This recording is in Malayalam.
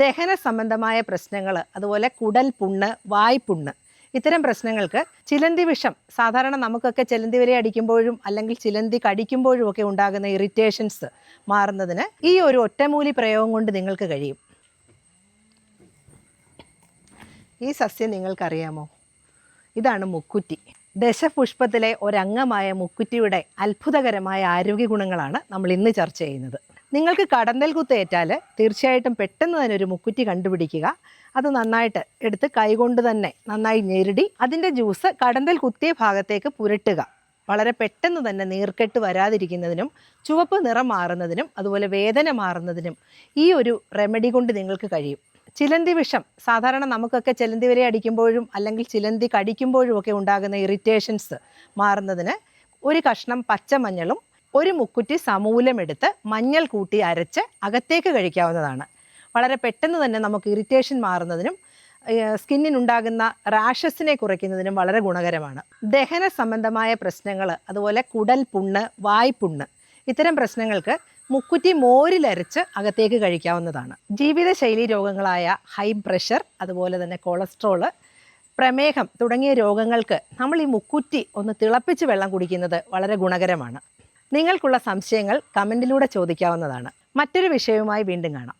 ദഹന സംബന്ധമായ പ്രശ്നങ്ങൾ, അതുപോലെ കുടൽ പുണ്ണ്, വായ്പുണ്ണ്, ഇത്തരം പ്രശ്നങ്ങൾക്ക് ചിലന്തി വിഷം, സാധാരണ നമുക്കൊക്കെ ചിലന്തി വരെ അടിക്കുമ്പോഴും അല്ലെങ്കിൽ ചിലന്തി കടിക്കുമ്പോഴും ഒക്കെ ഉണ്ടാകുന്ന ഇറിറ്റേഷൻസ് മാറുന്നതിന് ഈ ഒരു ഒറ്റമൂലി പ്രയോഗം കൊണ്ട് നിങ്ങൾക്ക് കഴിയും. ഈ സസ്യം നിങ്ങൾക്കറിയാമോ? ഇതാണ് മുക്കുറ്റി. ദശപുഷ്പത്തിലെ ഒരംഗമായ മുക്കുറ്റിയുടെ അത്ഭുതകരമായ ആരോഗ്യ ഗുണങ്ങളാണ് നമ്മൾ ഇന്ന് ചർച്ച ചെയ്യുന്നത്. നിങ്ങൾക്ക് കടന്തൽ കുത്തേറ്റാൽ തീർച്ചയായിട്ടും പെട്ടെന്ന് തന്നെ ഒരു മുക്കുറ്റി കണ്ടുപിടിക്കുക. അത് നന്നായിട്ട് എടുത്ത് കൈകൊണ്ട് തന്നെ നന്നായി ഞെരടി അതിൻ്റെ ജ്യൂസ് കടന്തൽ കുത്തിയ ഭാഗത്തേക്ക് പുരട്ടുക. വളരെ പെട്ടെന്ന് തന്നെ നീർക്കെട്ട് വരാതിരിക്കുന്നതിനും ചുവപ്പ് നിറം മാറുന്നതിനും അതുപോലെ വേദന മാറുന്നതിനും ഈ ഒരു റെമഡി കൊണ്ട് നിങ്ങൾക്ക് കഴിയും. ചിലന്തി വിഷം, സാധാരണ നമുക്കൊക്കെ ചിലന്തി വരെ അടിക്കുമ്പോഴും അല്ലെങ്കിൽ ചിലന്തി കടിക്കുമ്പോഴും ഒക്കെ ഉണ്ടാകുന്ന ഇറിറ്റേഷൻസ് മാറുന്നതിന് ഒരു കഷ്ണം പച്ചമഞ്ഞളും ഒരു മുക്കുറ്റി സമൂലം എടുത്ത് മഞ്ഞൾ കൂട്ടി അരച്ച് അകത്തേക്ക് കഴിക്കാവുന്നതാണ്. വളരെ പെട്ടെന്ന് തന്നെ നമുക്ക് ഇറിറ്റേഷൻ മാറുന്നതിനും സ്കിന്നിനുണ്ടാകുന്ന റാഷസിനെ കുറയ്ക്കുന്നതിനും വളരെ ഗുണകരമാണ്. ദഹന സംബന്ധമായ പ്രശ്നങ്ങൾ, അതുപോലെ കുടൽ പുണ്ണ്, വായ്പുണ്ണ്, ഇത്തരം പ്രശ്നങ്ങൾക്ക് മുക്കുറ്റി മോരിലരച്ച് അകത്തേക്ക് കഴിക്കാവുന്നതാണ്. ജീവിതശൈലി രോഗങ്ങളായ ഹൈ പ്രഷർ, അതുപോലെ തന്നെ കൊളസ്ട്രോള്, പ്രമേഹം തുടങ്ങിയ രോഗങ്ങൾക്ക് നമ്മൾ ഈ മുക്കുറ്റി ഒന്ന് തിളപ്പിച്ച് വെള്ളം കുടിക്കുന്നത് വളരെ ഗുണകരമാണ്. നിങ്ങൾക്കുള്ള സംശയങ്ങൾ കമൻറ്റിലൂടെ ചോദിക്കാവുന്നതാണ്. മറ്റൊരു വിഷയവുമായി വീണ്ടും കാണാം.